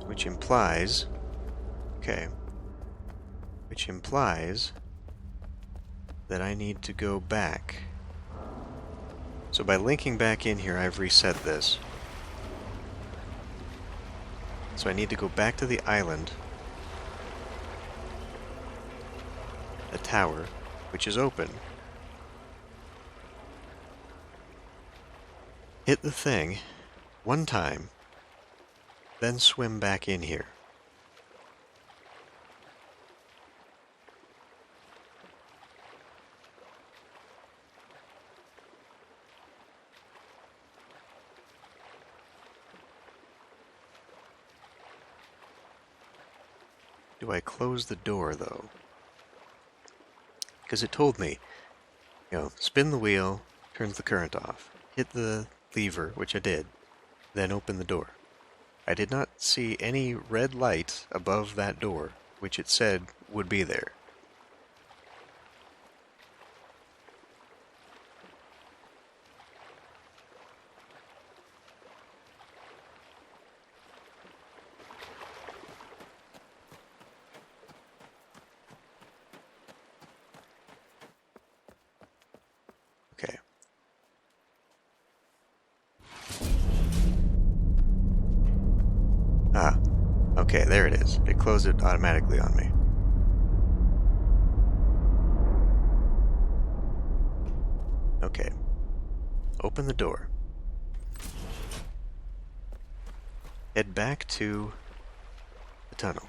Which implies... Okay. Which implies that I need to go back. So by linking back in here, I've reset this. So I need to go back to the island, the tower, which is open. Hit the thing one time, then swim back in here. Do I close the door, though? Because it told me, spin the wheel, turns the current off. Hit the lever, which I did, then open the door. I did not see any red light above that door, which it said would be there. Okay. Ah, okay, there it is. It closed it automatically on me. Okay. Open the door. Head back to the tunnel.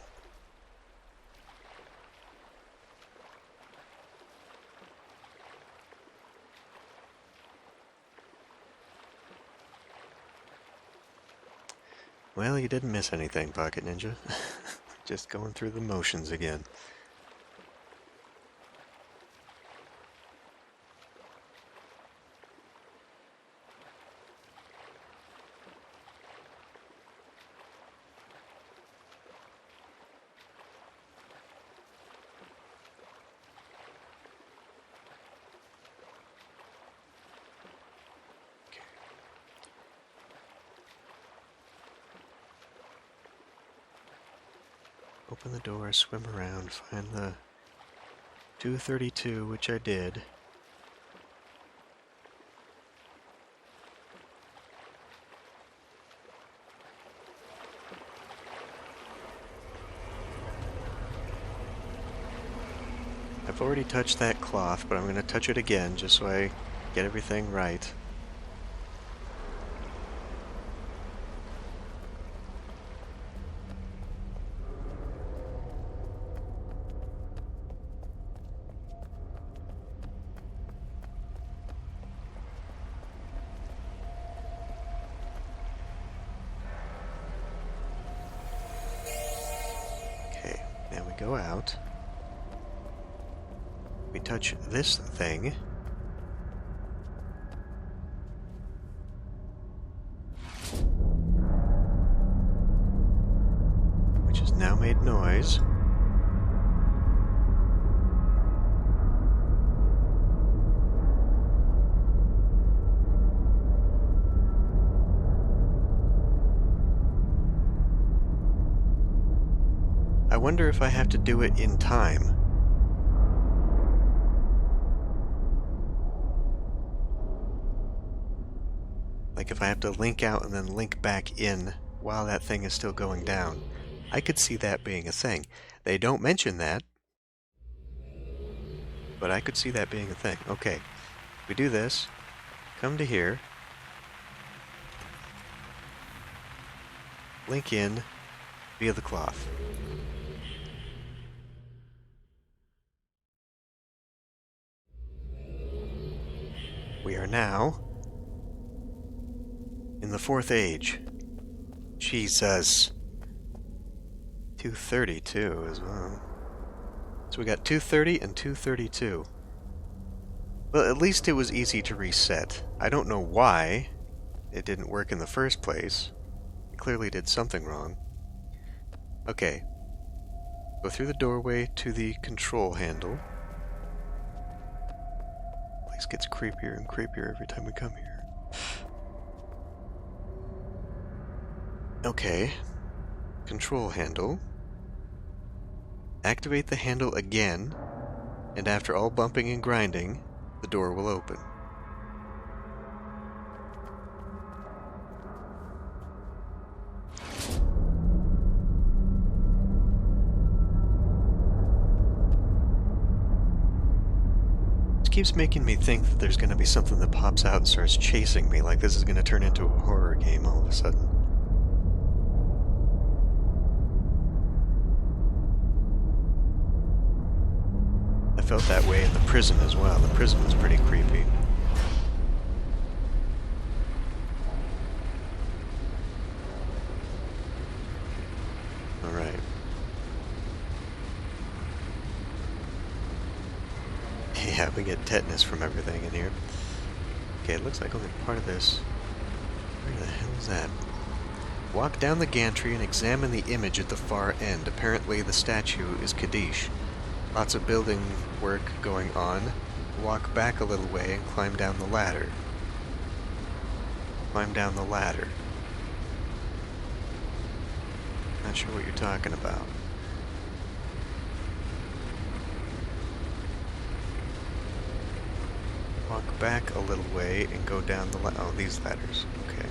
Well, you didn't miss anything, Pocket Ninja. Just going through the motions again. Open the door, swim around, find the 232, which I did. I've already touched that cloth, but I'm going to touch it again just so I get everything right. Okay, now we go out. We touch this thing. Which has now made noise. I wonder if I have to do it in time. Like if I have to link out and then link back in while that thing is still going down. I could see that being a thing. They don't mention that, but I could see that being a thing. Okay, we do this, come to here, link in via the cloth. We are now in the 4th age. Jesus. 232 as well. So we got 230 and 232. Well, at least it was easy to reset. I don't know why it didn't work in the first place. It clearly did something wrong. Okay. Go through the doorway to the control handle. Place gets creepier and creepier every time we come here. Okay. control handle. Activate the handle again, and after all bumping and grinding, the door will open. This keeps making me think that there's going to be something that pops out and starts chasing me, like this is going to turn into a horror game all of a sudden. I felt that way in the prison as well. The prison was pretty creepy. Alright. Yeah, we get tetanus from everything in here. Okay, it looks like only part of this. Where the hell is that? Walk down the gantry and examine the image at the far end. Apparently the statue is Kaddish. Lots of building work going on. Walk back a little way and climb down the ladder. Climb down the ladder. Not sure what you're talking about. Walk back a little way and go down the ladder. Oh, these ladders. Okay.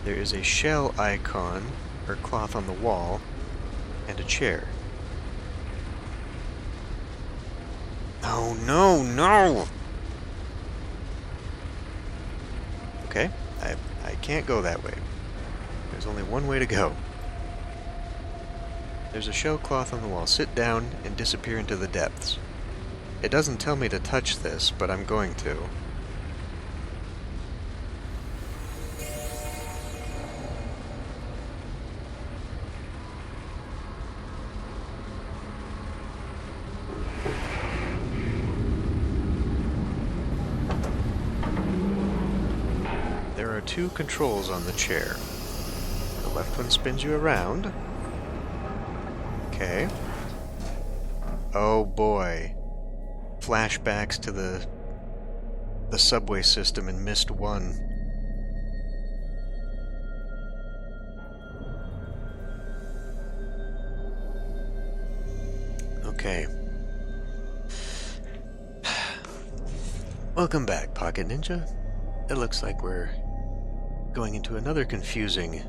There is a shell icon, or cloth on the wall, and a chair. Oh, no, no! Okay, I can't go that way. There's only one way to go. There's a shell cloth on the wall. Sit down and disappear into the depths. It doesn't tell me to touch this, but I'm going to. There are two controls on the chair. The left one spins you around. Okay. Oh boy. Flashbacks to the subway system in Myst 1. Okay. Welcome back, Pocket Ninja. It looks like we're going into another confusing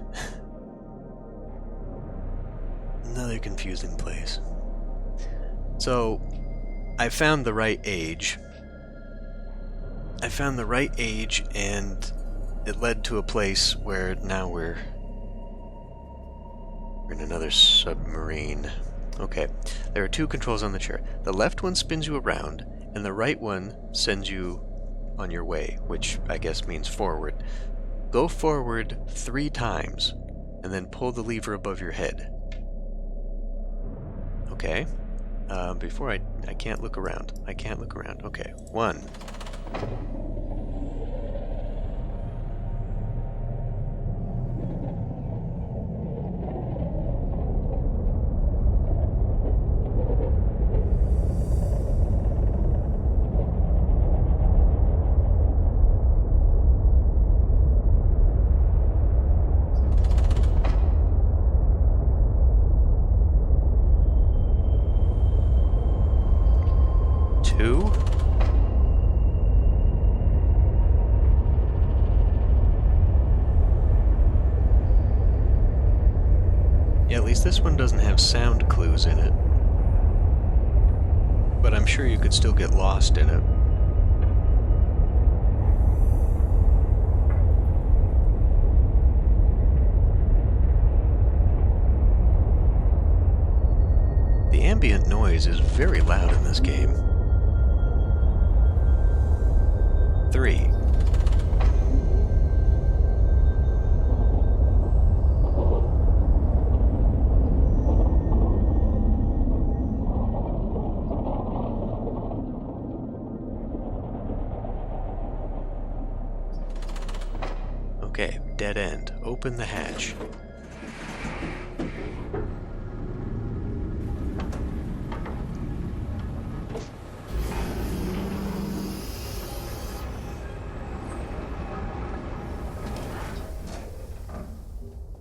place. So, I found the right age. And it led to a place where now we're in another submarine. Okay, there are two controls on the chair. The left one spins you around, and the right one sends you on your way, which I guess means forward. Go forward 3 times, and then pull the lever above your head. Okay. Before I can't look around. Okay. 1. Yeah, at least this one doesn't have sound clues in it. But I'm sure you could still get lost in it. The ambient noise is very loud in this game. 3. Okay, dead end. Open the hatch.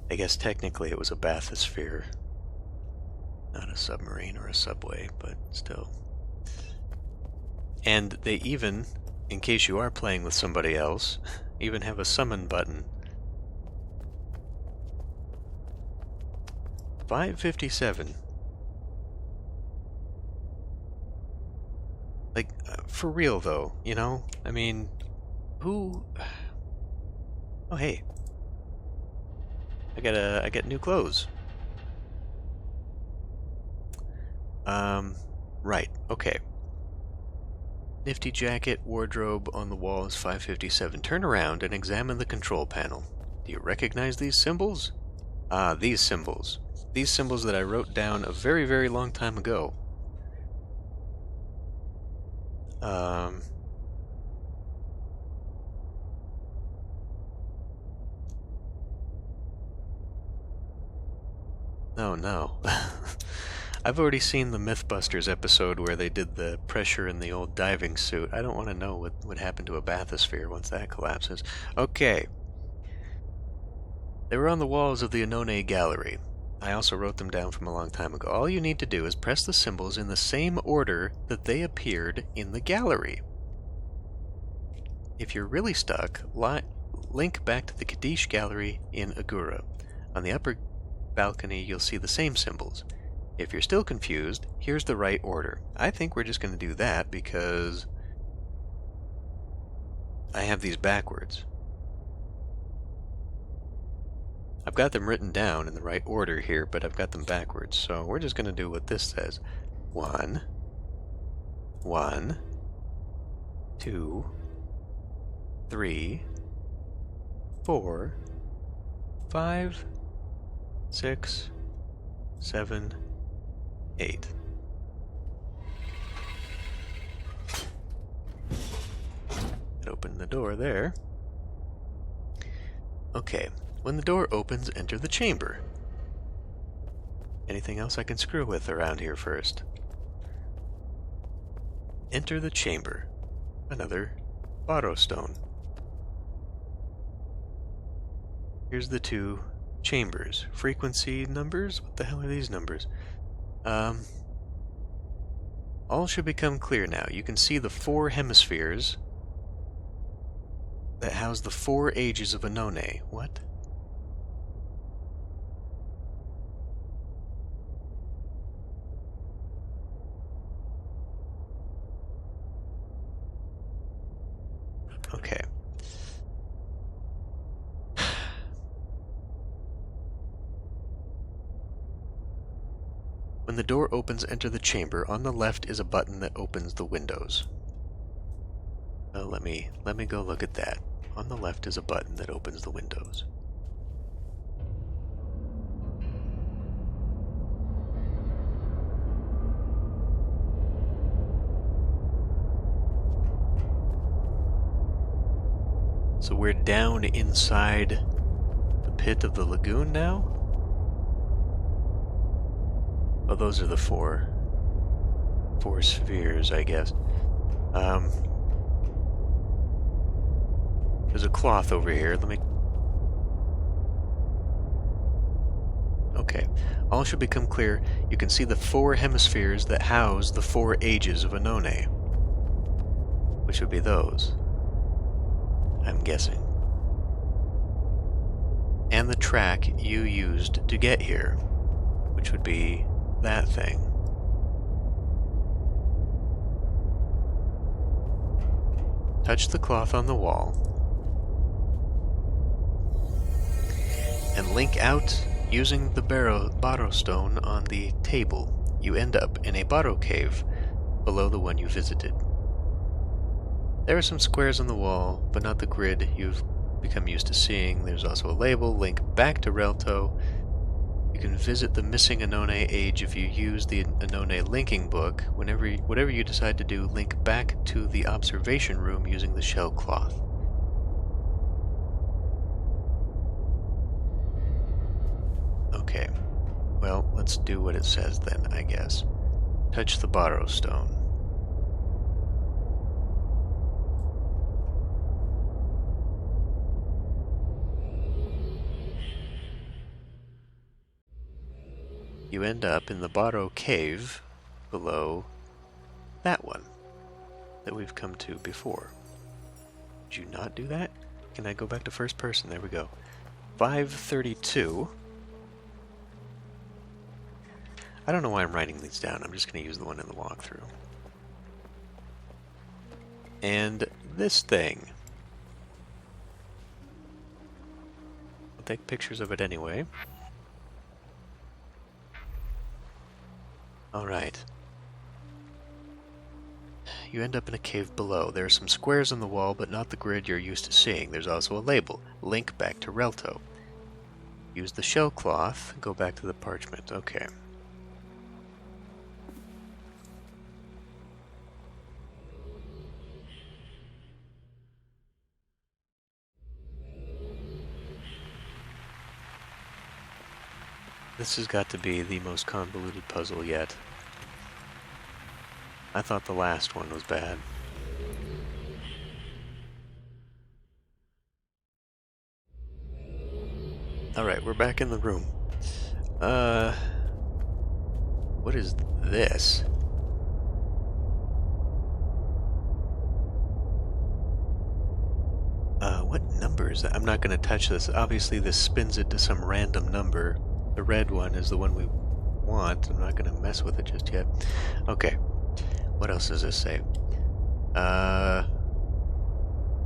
I guess technically it was a bathysphere, not a submarine or a subway, but still. And they even, in case you are playing with somebody else, even have a summon button. 557. Like, for real though, you know? I mean, who... Oh, hey. I got new clothes. Right, okay. Nifty jacket, wardrobe on the wall is 557. Turn around and examine the control panel. Do you recognize these symbols? Ah, these symbols. These symbols that I wrote down a very, very long time ago. Oh no. I've already seen the Mythbusters episode where they did the pressure in the old diving suit. I don't want to know what would happen to a bathysphere once that collapses. Okay. They were on the walls of the Annone Gallery. I also wrote them down from a long time ago. All you need to do is press the symbols in the same order that they appeared in the gallery. If you're really stuck, link back to the Kaddish Gallery in Agura. On the upper balcony, you'll see the same symbols. If you're still confused, here's the right order. I think we're just going to do that because I have these backwards. I've got them written down in the right order here, but I've got them backwards. So we're just going to do what this says. 1, 1, 2, 3, 4, 5, 6, 7, 8. Open the door there. Okay, when the door opens, enter the chamber. Anything else I can screw with around here first? Enter the chamber. Another Botto stone. Here's the two chambers. Frequency numbers? What the hell are these numbers? All should become clear now. You can see the 4 hemispheres that house the 4 ages of Annone. What? Okay. When the door opens, enter the chamber. On the left is a button that opens the windows. Let me go look at that. On the left is a button that opens the windows. So we're down inside the pit of the lagoon now? Oh, those are the four spheres, I guess. There's a cloth over here. Let me... Okay. All should become clear. You can see the 4 hemispheres that house the 4 ages of Annone. Which would be those. I'm guessing. And the track you used to get here. Which would be that thing. Touch the cloth on the wall. And link out using the Botto stone on the table. You end up in a Botto cave below the one you visited. There are some squares on the wall, but not the grid you've become used to seeing. There's also a label, link back to Relto. You can visit the missing Annone age if you use the Annone linking book. Whatever you decide to do, link back to the observation room using the shell cloth. Okay, well, let's do what it says then, I guess. Touch the Botto stone. you end up in the Baro cave below that one that we've come to before. Did you not do that? Can I go back to first person? There we go. 532. I don't know why I'm writing these down. I'm just going to use the one in the walkthrough. And this thing. I'll take pictures of it anyway. Alright. You end up in a cave below. There are some squares on the wall, but not the grid you're used to seeing. There's also a label. Link back to Relto. Use the shell cloth. Go back to the parchment. Okay. This has got to be the most convoluted puzzle yet. I thought the last one was bad. Alright, we're back in the room. What is this? What number is that? I'm not going to touch this. Obviously, this spins it to some random number. The red one is the one we want. I'm not going to mess with it just yet. Okay. What else does this say?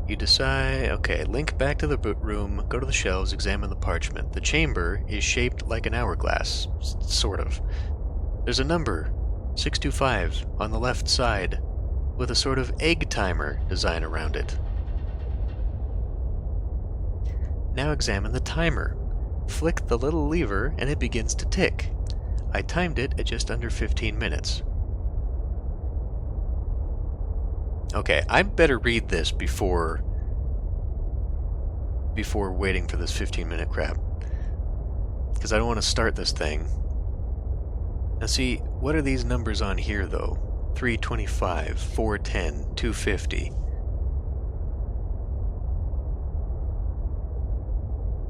You decide... Okay, link back to the room, go to the shelves, examine the parchment. The chamber is shaped like an hourglass. Sort of. There's a number, 625, on the left side, with a sort of egg timer design around it. Now examine the timer. Flick the little lever and it begins to tick. I timed it at just under 15 minutes. Okay, I better read this before waiting for this 15-minute crap. Because I don't want to start this thing. Now see, what are these numbers on here though? 325, 410, 250.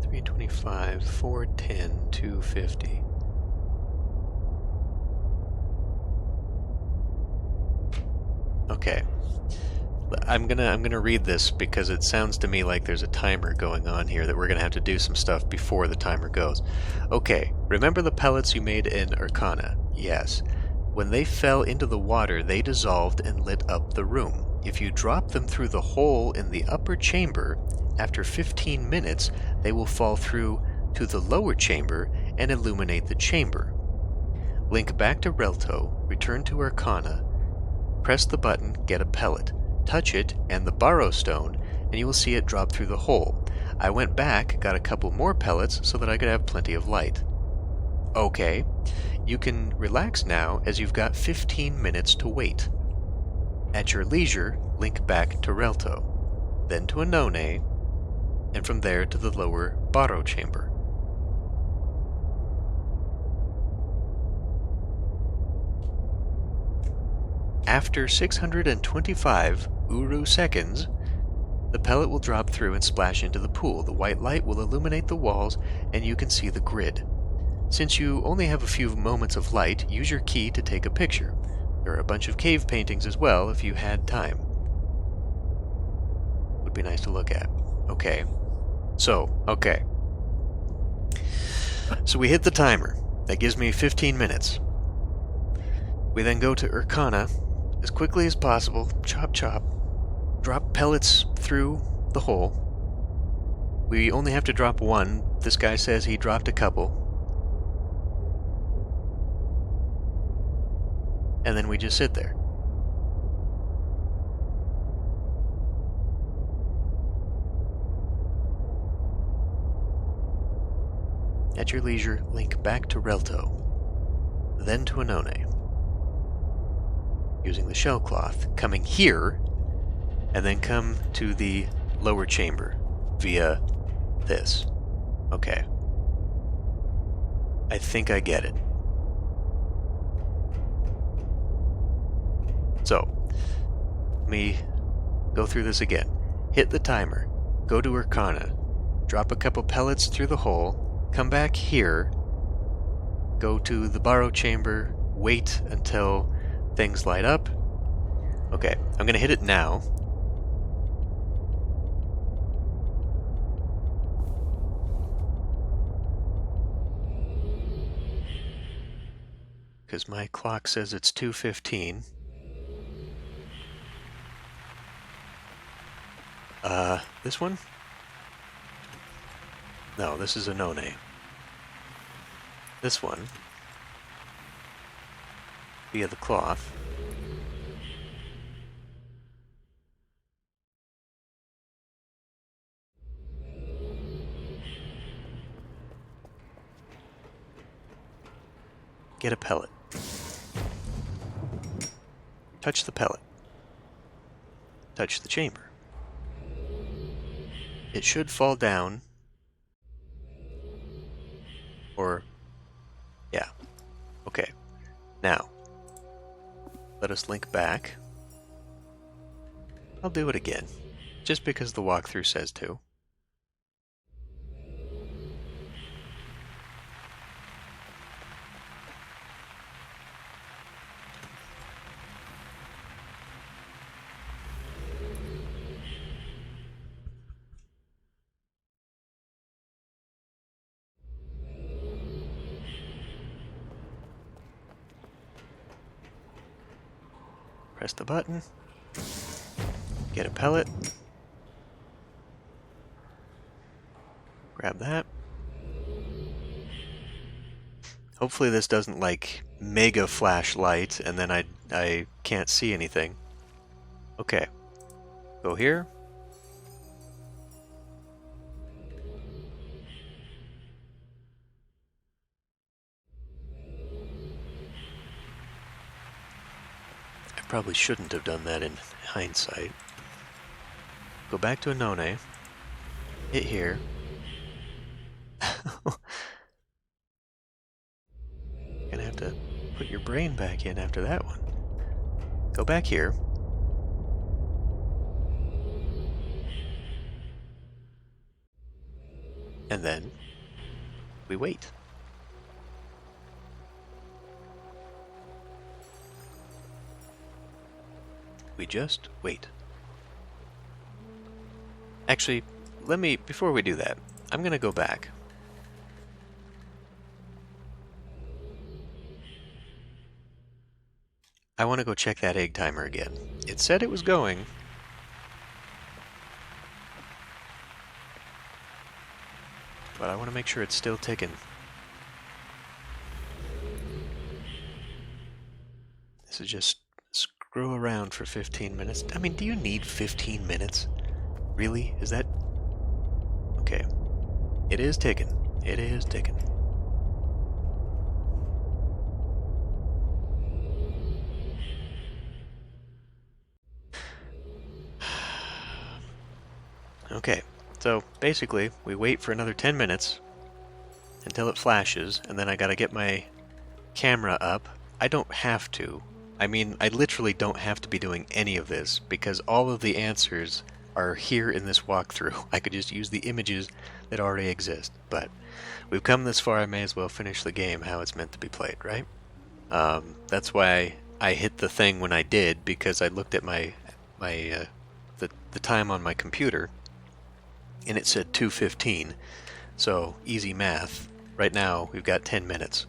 325, 410, 250. Okay. I'm gonna read this because it sounds to me like there's a timer going on here that we're gonna have to do some stuff before the timer goes. Okay, remember the pellets you made in Arcana? Yes. When they fell into the water, they dissolved and lit up the room. If you drop them through the hole in the upper chamber, after 15 minutes, they will fall through to the lower chamber and illuminate the chamber. Link back to Relto, return to Arcana, press the button, get a pellet. Touch it and the Baro stone, and you will see it drop through the hole. I went back, got a couple more pellets so that I could have plenty of light. Okay, you can relax now as you've got 15 minutes to wait. At your leisure, link back to Relto, then to Anone, and from there to the lower Baro chamber. After 625 Uru seconds, the pellet will drop through and splash into the pool. The white light will illuminate the walls, and you can see the grid. Since you only have a few moments of light, use your key to take a picture. There are a bunch of cave paintings as well if you had time. Would be nice to look at. Okay. So we hit the timer. That gives me 15 minutes. We then go to Arcana as quickly as possible. Chop, chop. Drop pellets through the hole. We only have to drop one. This guy says he dropped a couple. And then we just sit there. At your leisure, link back to Relto, then to Anone. Using the shell cloth, coming here, and then come to the lower chamber via this. Okay. I think I get it. So, let me go through this again. Hit the timer, go to Arcana, drop a couple pellets through the hole, come back here, go to the borrow chamber, wait until things light up. Okay, I'm gonna hit it now. Because my clock says it's 2:15. This one? No, this is a no-nay. This one, via the cloth. Get a pellet. Touch the pellet. Touch the chamber. It should fall down. Or, yeah. Okay. Now, let us link back. I'll do it again, just because the walkthrough says to. Press the button. Get a pellet. Grab that. Hopefully this doesn't like mega flashlight and then I can't see anything. Okay. Go here. I probably shouldn't have done that in hindsight. Go back to a none. Hit here. Gonna have to put your brain back in after that one. Go back here. And then we wait. We just wait. Actually, before we do that, I'm gonna go back. I want to go check that egg timer again. It said it was going. But I want to make sure it's still ticking. This is just screw around for 15 minutes. I mean, do you need 15 minutes? Really? Is that... Okay. It is ticking. It is ticking. Okay, so basically, we wait for another 10 minutes until it flashes, and then I gotta get my camera up. I don't have to. I mean, I literally don't have to be doing any of this, because all of the answers are here in this walkthrough. I could just use the images that already exist, but we've come this far, I may as well finish the game how it's meant to be played, right? That's why I hit the thing when I did, because I looked at the time on my computer, and it said 2:15, so easy math. Right now, we've got 10 minutes.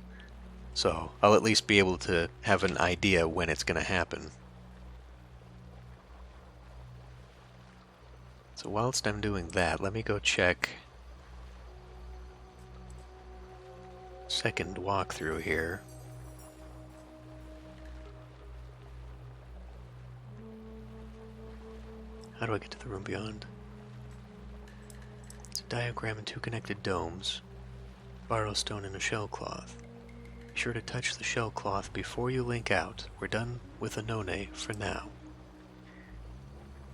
So I'll at least be able to have an idea when it's going to happen. So whilst I'm doing that, let me go check second walkthrough here. How do I get to the room beyond? It's a diagram and 2 connected domes. Borrow stone and a shell cloth. Be sure to touch the shell cloth before you link out. We're done with a none for now.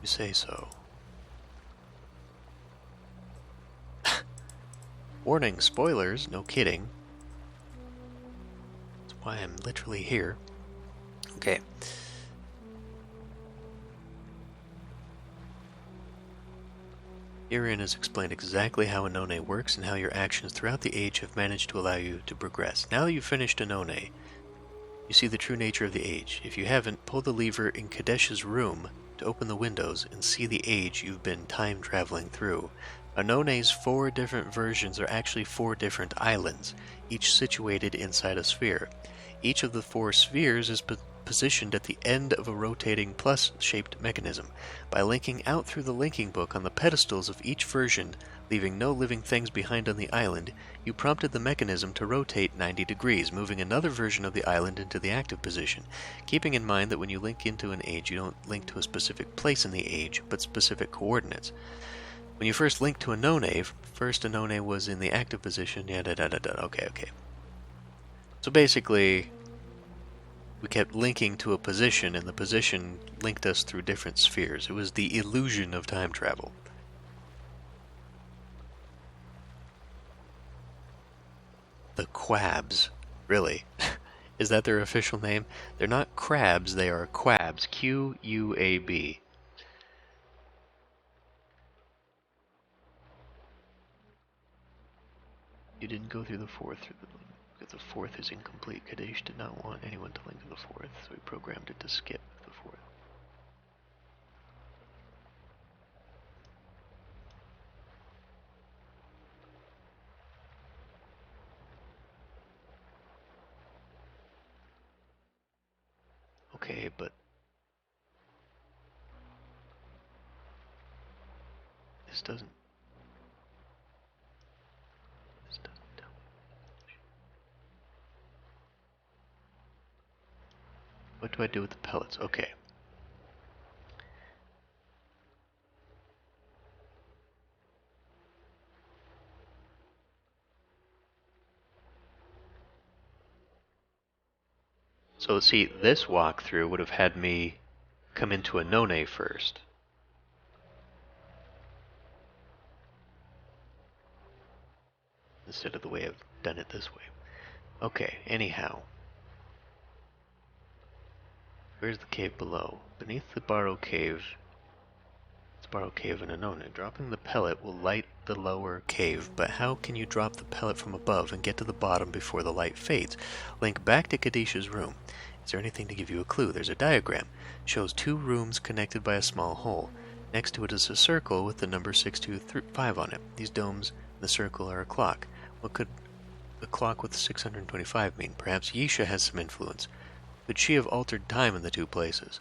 You say so. Warning, spoilers, no kidding. That's why I'm literally here. Okay. Herein is explained exactly how a none works and how your actions throughout the age have managed to allow you to progress. Now that you've finished a none, you see the true nature of the age. If you haven't, pull the lever in Kadesh's room to open the windows and see the age you've been time traveling through. Anone's 4 different versions are actually 4 different islands, each situated inside a sphere. Each of the 4 spheres is positioned at the end of a rotating plus-shaped mechanism. By linking out through the linking book on the pedestals of each version, leaving no living things behind on the island, you prompted the mechanism to rotate 90 degrees, moving another version of the island into the active position. Keeping in mind that when you link into an age, you don't link to a specific place in the age, but specific coordinates. When you first linked to a none, first a none was in the active position, okay. So basically, we kept linking to a position, and the position linked us through different spheres. It was the illusion of time travel. The Quabs. Really? Is that their official name? They're not crabs, they are Quabs. Q-U-A-B. You didn't go through the 4th because the 4th is incomplete. Kadesh did not want anyone to link to the 4th, so he programmed it to skip the 4th. Okay, but this doesn't tell me. What do I do with the pellets? Okay. So see, this walkthrough would have had me come into a none first. Instead of the way I've done it this way. Okay, anyhow. Where's the cave below? Beneath the Barrow Cave. It's Barrow Cave and a none. Dropping the pellet will light the lower cave, but how can you drop the pellet from above and get to the bottom before the light fades? Link back to Kadesha's room. Is there anything to give you a clue? There's a diagram. It shows 2 rooms connected by a small hole. Next to it is a circle with the number 625 on it. These domes in the circle are a clock. What could the clock with 625 mean? Perhaps Yisha has some influence. Could she have altered time in the 2 places?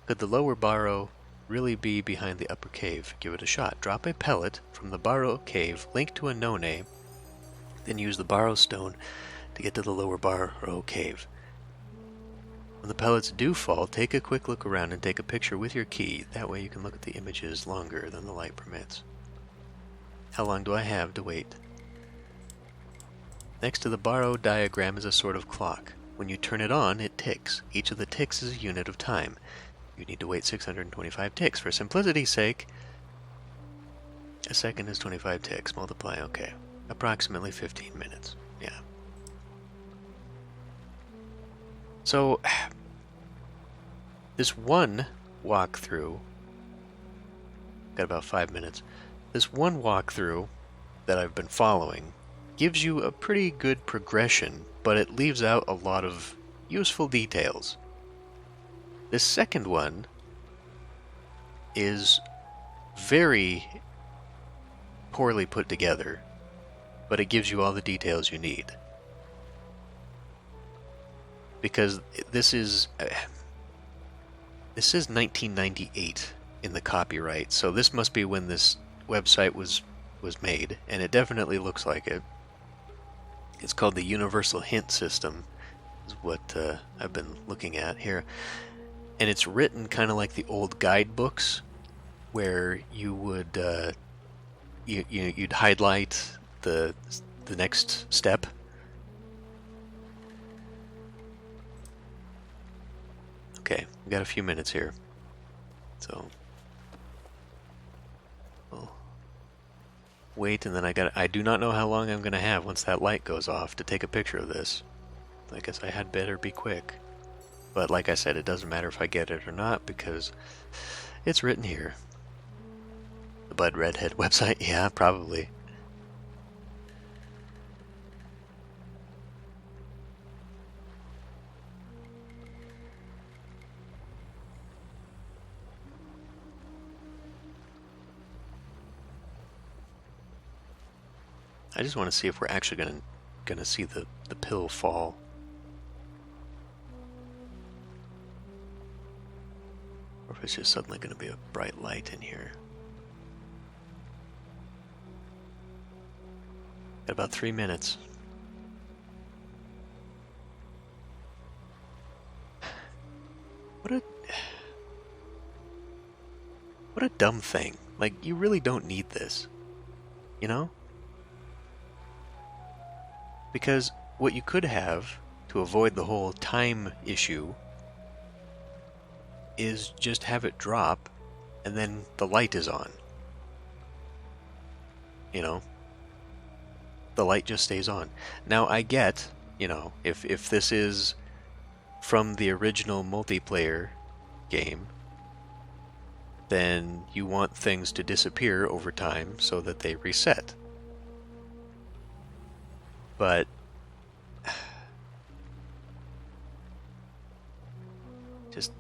Could the lower Barrow really be behind the upper cave? Give it a shot. Drop a pellet from the Barrow cave, link to a none, then use the Barrow stone to get to the lower Barrow cave. When the pellets do fall, take a quick look around and take a picture with your key. That way you can look at the images longer than the light permits. How long do I have to wait? Next to the Barrow diagram is a sort of clock. When you turn it on, it ticks. Each of the ticks is a unit of time. You need to wait 625 ticks. For simplicity's sake, a second is 25 ticks. Multiply, okay. Approximately 15 minutes. Yeah. So, this one walkthrough, got about 5 minutes, this one walkthrough that I've been following gives you a pretty good progression, but it leaves out a lot of useful details. This second one is very poorly put together, but it gives you all the details you need. Because this is 1998 in the copyright, so this must be when this website was made, and it definitely looks like it. It's called the Universal Hint System, is what I've been looking at here. And it's written kind of like the old guidebooks, where you would you'd highlight the next step. Okay, we got a few minutes here, so we'll wait, and then I do not know how long I'm gonna have once that light goes off to take a picture of this. I guess I had better be quick. But like I said, it doesn't matter if I get it or not, because it's written here. The Bud Redhead website? Yeah, probably. I just want to see if we're actually gonna see the pill fall. Or if it's just suddenly gonna be a bright light in here. Got about 3 minutes. What a dumb thing. Like, you really don't need this. You know? Because what you could have, to avoid the whole time issue, is just have it drop, and then the light is on. You know? The light just stays on. Now, I get, if this is from the original multiplayer game, then you want things to disappear over time so that they reset. But just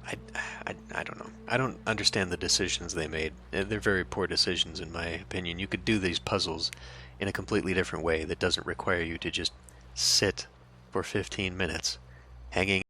I don't know. I don't understand the decisions they made. They're very poor decisions in my opinion. You could do these puzzles in a completely different way that doesn't require you to just sit for 15 minutes hanging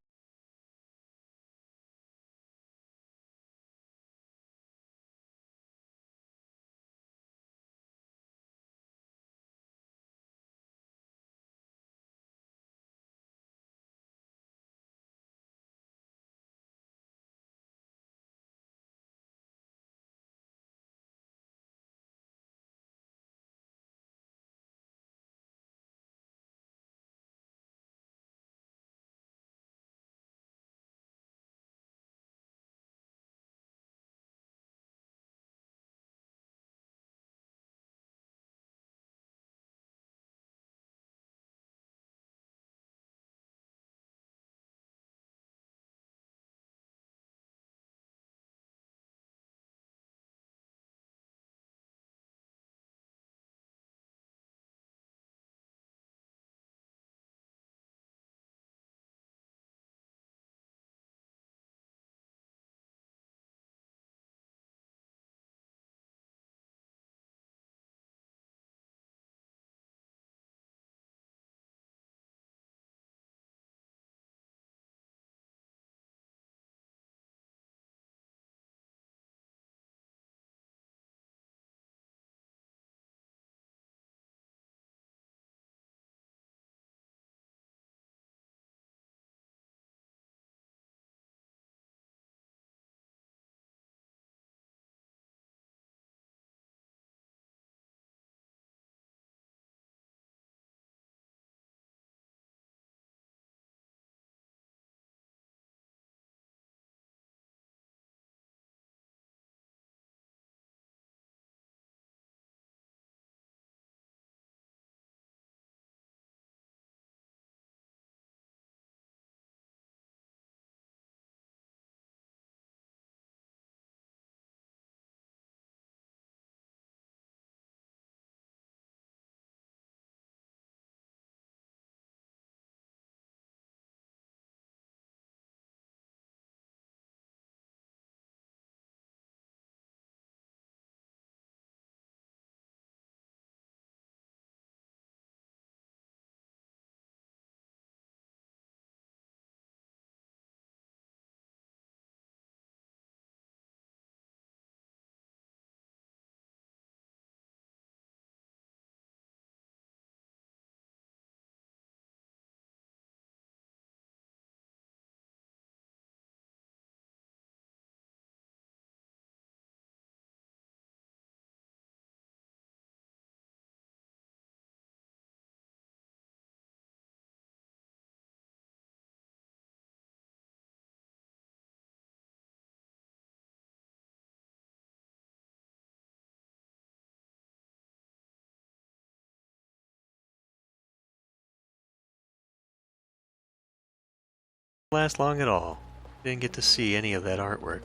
last long at all. Didn't get to see any of that artwork.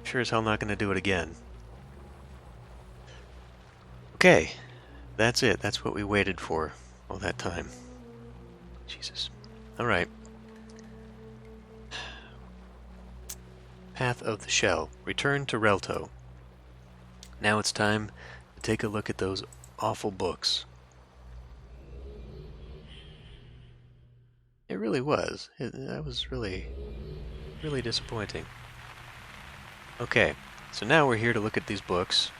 Sure as hell not going to do it again. Okay, that's it. That's what we waited for all that time. Jesus. Alright. Path of the Shell. Return to Relto. Now it's time to take a look at those awful books. It really was. That was really, really disappointing. Okay, so now we're here to look at these books.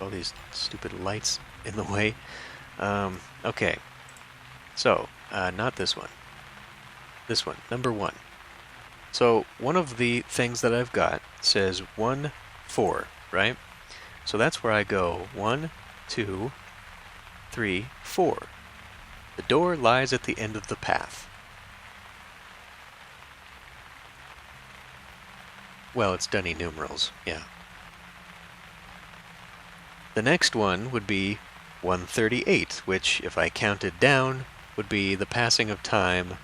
All these stupid lights in the way. Okay, so, not this one. This one, number 1. So, one of the things that I've got says 1, 4, right? So that's where I go 1, 2, 3, 4. The door lies at the end of the path. Well, it's dunny numerals, yeah. The next one would be 138, which, if I counted down, would be the passing of time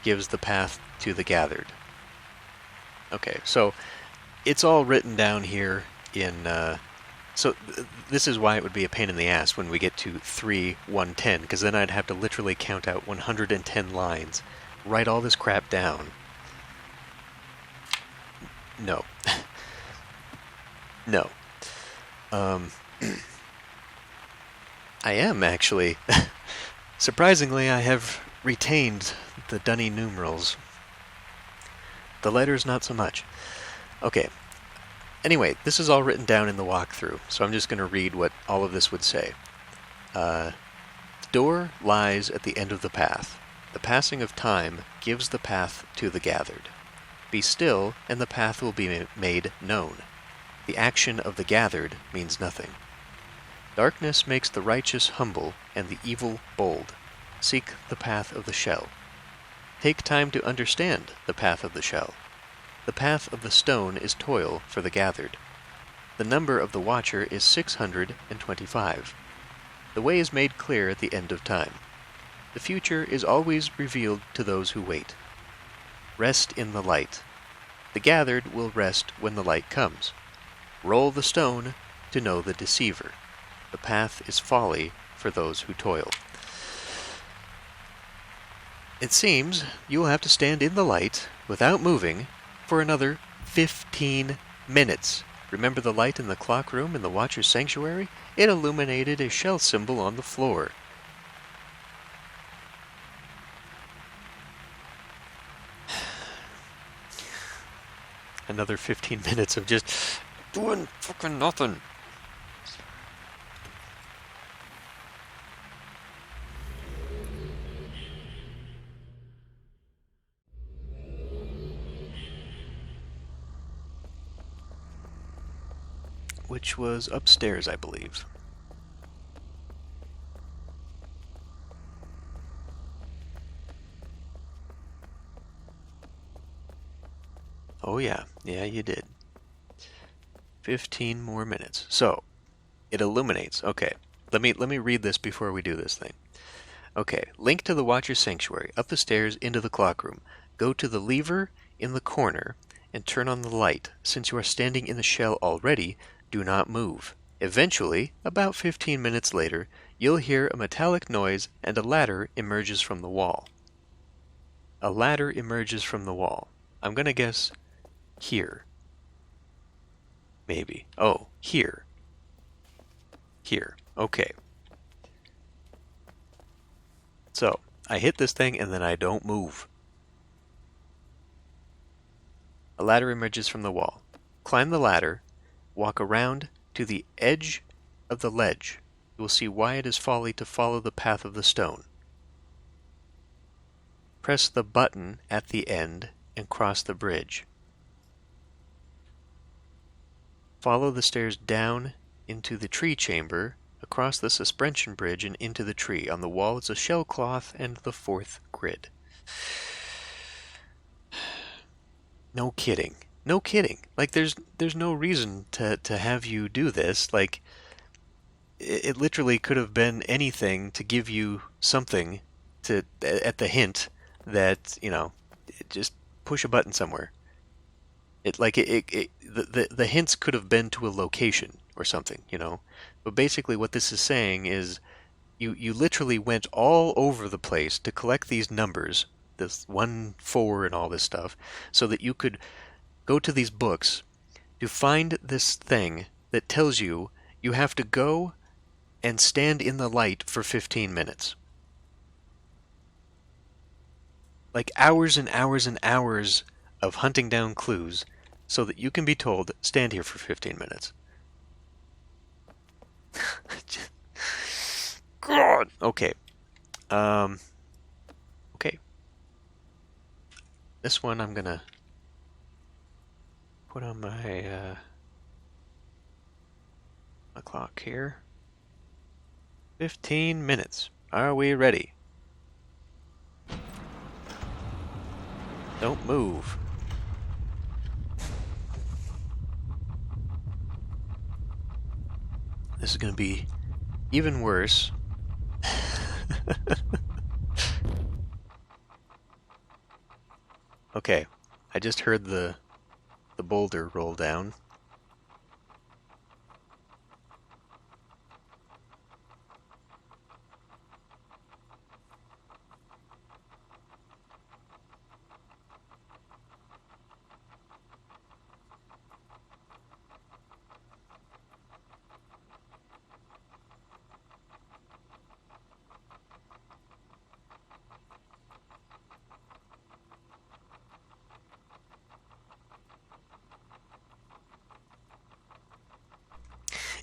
gives the path to the gathered. Okay, so it's all written down here in... this is why it would be a pain in the ass when we get to 3, 110, because then I'd have to literally count out 110 lines, write all this crap down. No. No. I am, actually. Surprisingly, I have retained the dunny numerals. The letters, not so much. Okay. Anyway, this is all written down in the walkthrough, so I'm just going to read what all of this would say. The door lies at the end of the path. The passing of time gives the path to the gathered. Be still, and the path will be made known. The action of the gathered means nothing. Darkness makes the righteous humble and the evil bold. Seek the path of the shell. Take time to understand the path of the shell. The path of the stone is toil for the gathered. The number of the watcher is 625. The way is made clear at the end of time. The future is always revealed to those who wait. Rest in the light. The gathered will rest when the light comes. Roll the stone to know the deceiver. The path is folly for those who toil. It seems you will have to stand in the light, without moving, for another 15 minutes. Remember the light in the clock room in the Watcher's Sanctuary? It illuminated a shell symbol on the floor. Another 15 minutes of just doing fucking nothing. Which was upstairs, I believe. Oh yeah, you did. 15 more minutes. So, it illuminates. Okay, let me read this before we do this thing. Okay, link to the Watcher's Sanctuary, up the stairs into the clock room. Go to the lever in the corner and turn on the light. Since you are standing in the shell already, do not move. Eventually, about 15 minutes later, you'll hear a metallic noise and a ladder emerges from the wall. A ladder emerges from the wall. I'm gonna guess here. Maybe. Oh, here. Here. Okay. So, I hit this thing and then I don't move. A ladder emerges from the wall. Climb the ladder. Walk around to the edge of the ledge. You will see why it is folly to follow the path of the stone. Press the button at the end and cross the bridge. Follow the stairs down into the tree chamber, across the suspension bridge and into the tree. On the wall is a shell cloth and the fourth grid. No kidding. No kidding. Like, there's no reason to have you do this. Like, it literally could have been anything to give you something to at the hint that, just push a button somewhere. The hints could have been to a location or something, you know. But basically what this is saying is you literally went all over the place to collect these numbers, this 1, 4, and all this stuff, so that you could go to these books to find this thing that tells you you have to go and stand in the light for 15 minutes. Like hours and hours and hours of hunting down clues so that you can be told, stand here for 15 minutes. God! Okay. Okay. This one I'm gonna put on my clock here. 15 minutes. Are we ready? Don't move. This is gonna be even worse. Okay, I just heard the boulder roll down.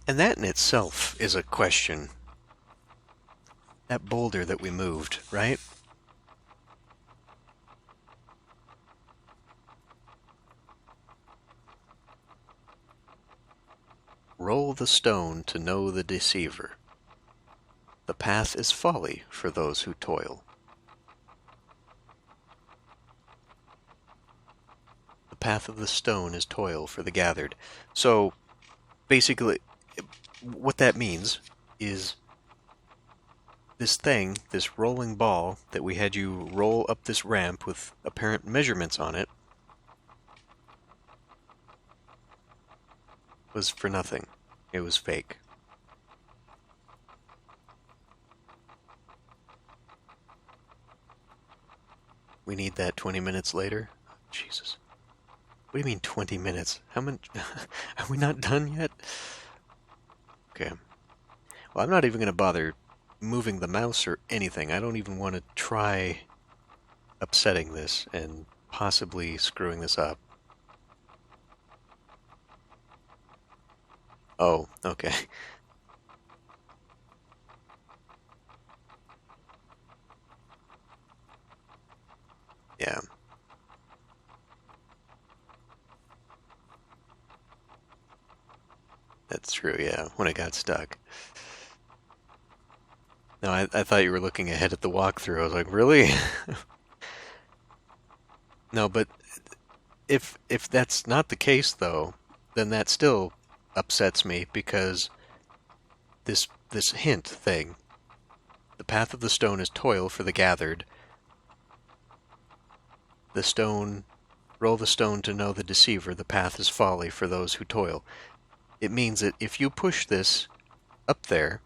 And that in itself is a question. That boulder that we moved, right? Roll the stone to know the deceiver. The path is folly for those who toil. The path of the stone is toil for the gathered. So, basically, what that means is this thing, this rolling ball that we had you roll up this ramp with apparent measurements on it, was for nothing. It was fake. We need that 20 minutes later? Jesus. What do you mean 20 minutes? How much? Are we not done yet? Okay. Well, I'm not even going to bother moving the mouse or anything. I don't even want to try upsetting this and possibly screwing this up. Oh, okay. Yeah. That's true, yeah, when it got stuck. No, I thought you were looking ahead at the walkthrough. I was like, really? No, but if that's not the case, though, then that still upsets me because this hint thing, the path of the stone is toil for the gathered. The stone, roll the stone to know the deceiver. The path is folly for those who toil. It means that if you push this up there,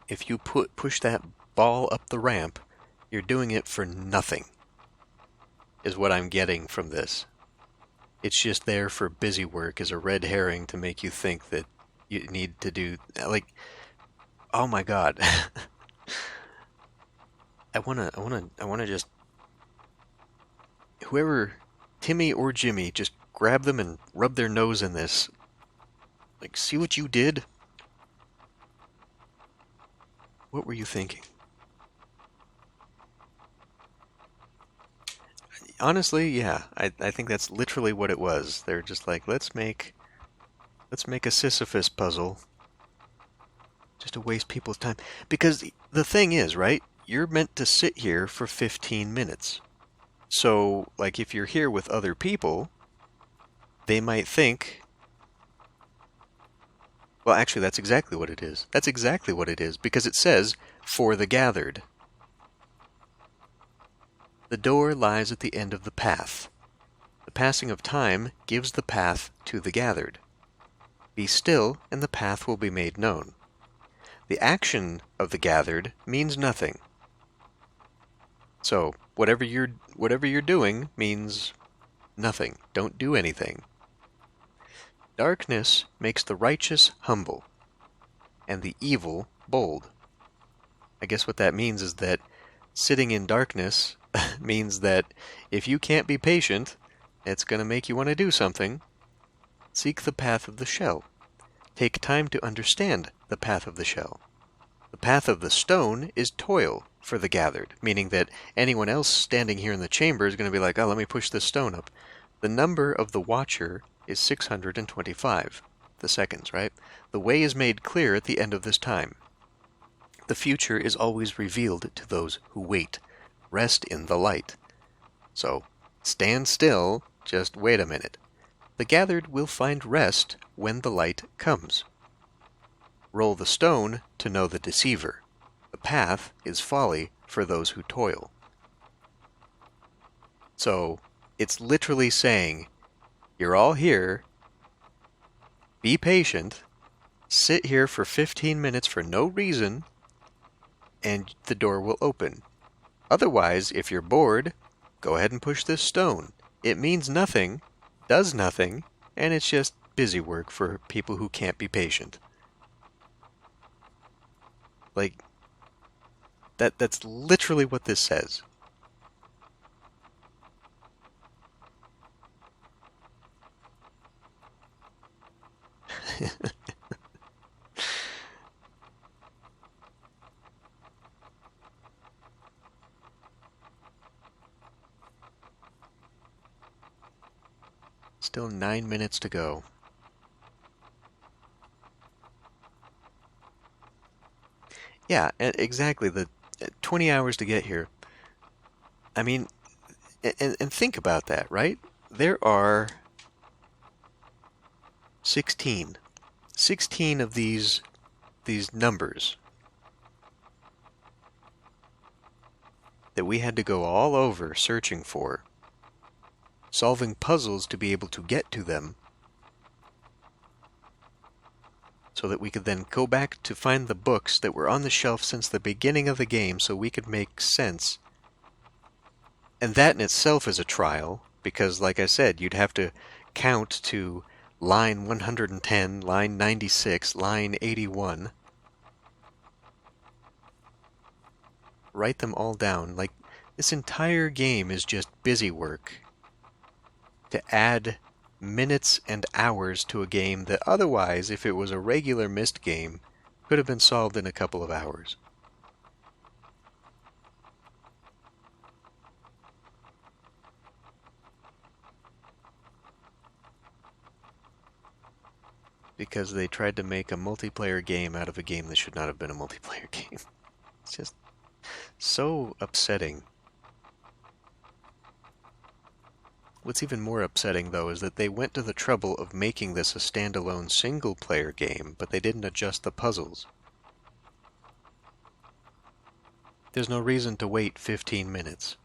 if you push that ball up the ramp, you're doing it for nothing, is what I'm getting from this. It's just there for busy work as a red herring to make you think that you need to do, like, oh my god. I wanna just, whoever, Timmy or Jimmy, just grab them and rub their nose in this. Like, see what you did? What were you thinking? Honestly, yeah, I think that's literally what it was. They're just like, let's make a Sisyphus puzzle just to waste people's time. Because the thing is, right? You're meant to sit here for 15 minutes. So, like, if you're here with other people, they might think, well, actually, that's exactly what it is. That's exactly what it is, because it says, for the gathered. The door lies at the end of the path. The passing of time gives the path to the gathered. Be still, and the path will be made known. The action of the gathered means nothing. So, whatever you're doing means nothing. Don't do anything. Darkness makes the righteous humble, and the evil bold. I guess what that means is that sitting in darkness means that if you can't be patient, it's going to make you want to do something. Seek the path of the shell. Take time to understand the path of the shell. The path of the stone is toil for the gathered, meaning that anyone else standing here in the chamber is going to be like, oh, let me push this stone up. The number of the watcher is 625, the seconds, right? The way is made clear at the end of this time. The future is always revealed to those who wait. Rest in the light. So, stand still, just wait a minute. The gathered will find rest when the light comes. Roll the stone to know the deceiver. The path is folly for those who toil. So, it's literally saying, you're all here, be patient, sit here for 15 minutes for no reason, and the door will open. Otherwise, if you're bored, go ahead and push this stone. It means nothing, does nothing, and it's just busy work for people who can't be patient. Like, that's literally what this says. Still 9 minutes to go. Yeah, exactly. The 20 hours to get here. I mean, and think about that, right? There are 16 of these numbers that we had to go all over searching for, solving puzzles to be able to get to them, so that we could then go back to find the books that were on the shelf since the beginning of the game so we could make sense. And that in itself is a trial, because like I said, you'd have to count to line 110, line 96, line 81. Write them all down. Like, this entire game is just busy work to add minutes and hours to a game that otherwise, if it was a regular Myst game, could have been solved in a couple of hours. Because they tried to make a multiplayer game out of a game that should not have been a multiplayer game. It's just so upsetting. What's even more upsetting, though, is that they went to the trouble of making this a standalone single-player game, but they didn't adjust the puzzles. There's no reason to wait 15 minutes.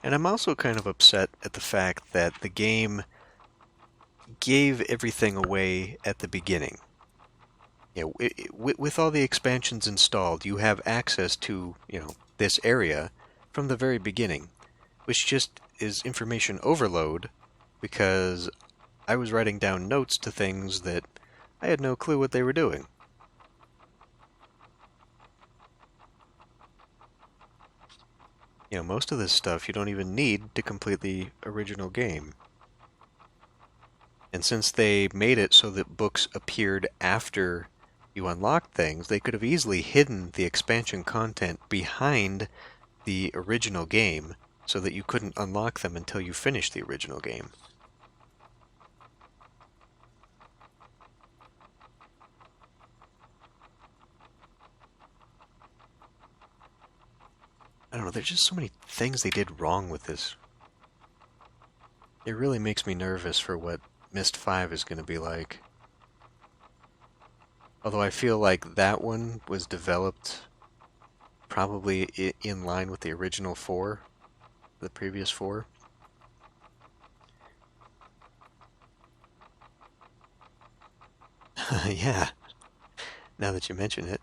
And I'm also kind of upset at the fact that the game gave everything away at the beginning. You know, with all the expansions installed, you have access to, this area from the very beginning, which just is information overload, because I was writing down notes to things that I had no clue what they were doing. Most of this stuff you don't even need to complete the original game. And since they made it so that books appeared after you unlocked things, they could have easily hidden the expansion content behind the original game so that you couldn't unlock them until you finished the original game. I don't know, there's just so many things they did wrong with this It really makes me nervous for what Myst 5 is going to be like. Although I feel like that one was developed probably in line with the original 4, the previous 4. Yeah, now that you mention it.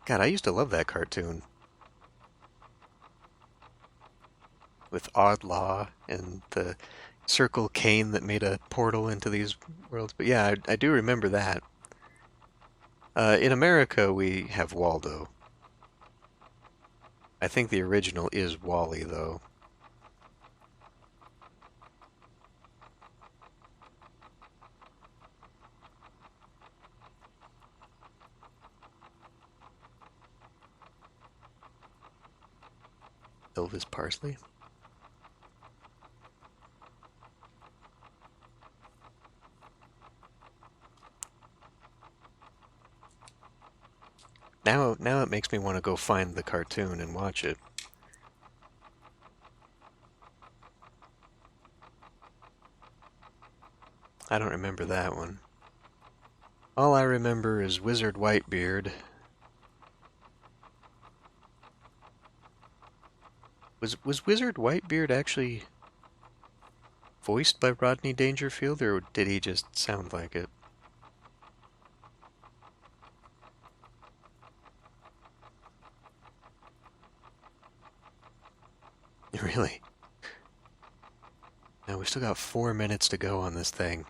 God, I used to love that cartoon. With Odd Law and the Circle Cane that made a portal into these worlds. But yeah, I do remember that. In America, we have Waldo. I think the original is Wally, though. Elvis Parsley? Now it makes me want to go find the cartoon and watch it. I don't remember that one. All I remember is Wizard Whitebeard. Was Wizard Whitebeard actually voiced by Rodney Dangerfield, or did he just sound like it? Really? Now we still got 4 minutes to go on this thing.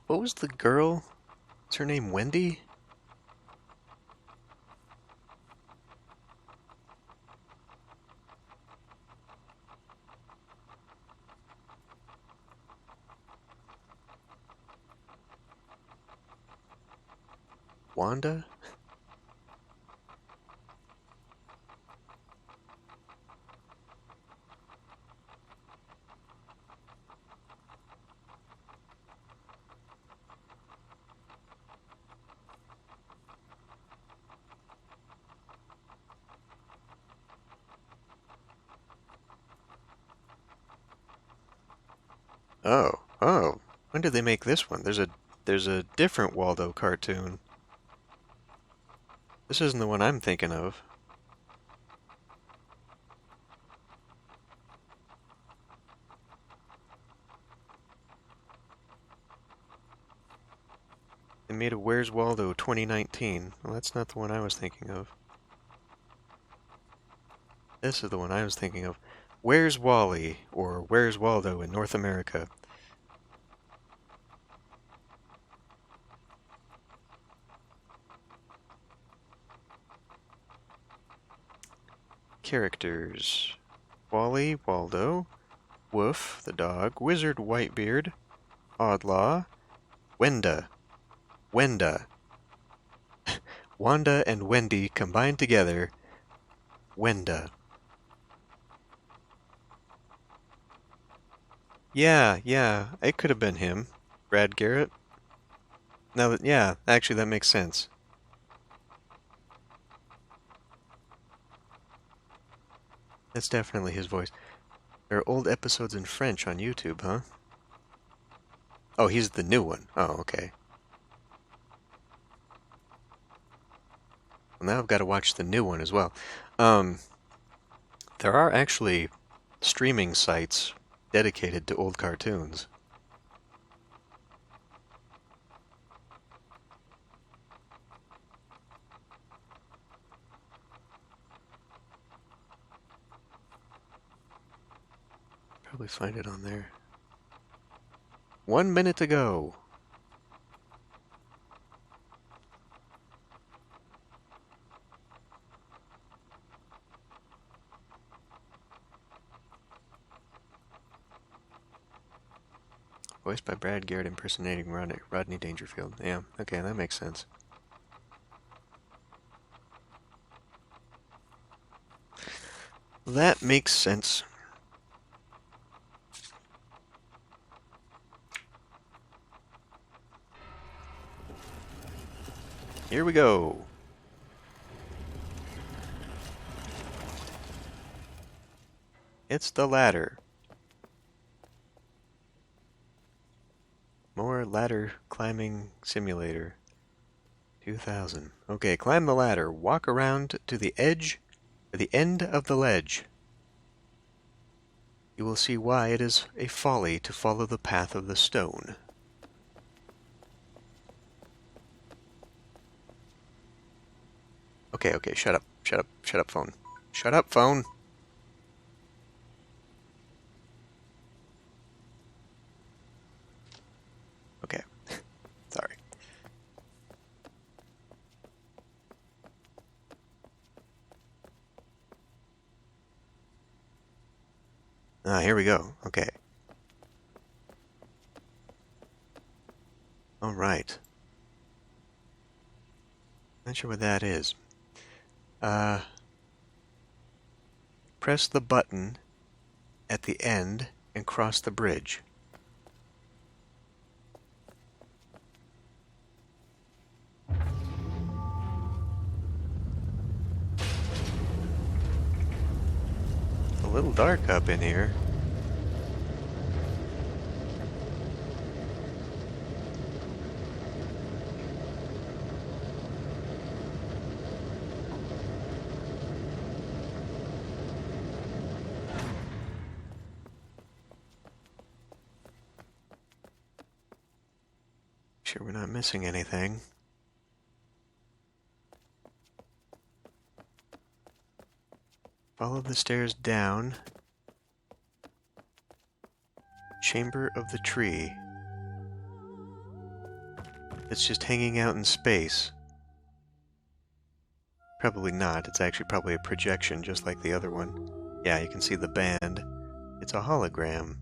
What was the girl? Is her name Wendy? Wanda? Oh. When did they make this one? There's a different Waldo cartoon. This isn't the one I'm thinking of. They made a Where's Waldo 2019. Well, that's not the one I was thinking of. This is the one I was thinking of. Where's Wally, or Where's Waldo in North America? Characters. Wally, Waldo, Woof, the dog, Wizard Whitebeard, Oddlaw, Wenda. Wenda. Wanda and Wendy combined together. Wenda. Yeah, it could have been him. Brad Garrett. Now that, yeah, actually that makes sense. That's definitely his voice. There are old episodes in French on YouTube, huh? Oh, he's the new one. Oh, okay. Well, now I've got to watch the new one as well. Um, there are actually streaming sites dedicated to old cartoons. Probably find it on there. 1 minute to go. Voiced by Brad Garrett impersonating Rodney Dangerfield. Yeah, okay, that makes sense. That makes sense. Here we go. It's the ladder. More ladder climbing simulator. 2000. Okay, climb the ladder. Walk around to the edge, or the end of the ledge. You will see why it is a folly to follow the path of the stone. Okay, okay, shut up. Shut up. Shut up, phone. Shut up, phone. Okay. Sorry. Ah, here we go. Okay. All right. Not sure what that is. Press the button at the end and cross the bridge. A little dark up in here. Sure we're not missing anything. Follow the stairs down. Chamber of the tree. It's just hanging out in space. Probably not. It's actually probably a projection, just like the other one. Yeah, you can see the band. It's a hologram.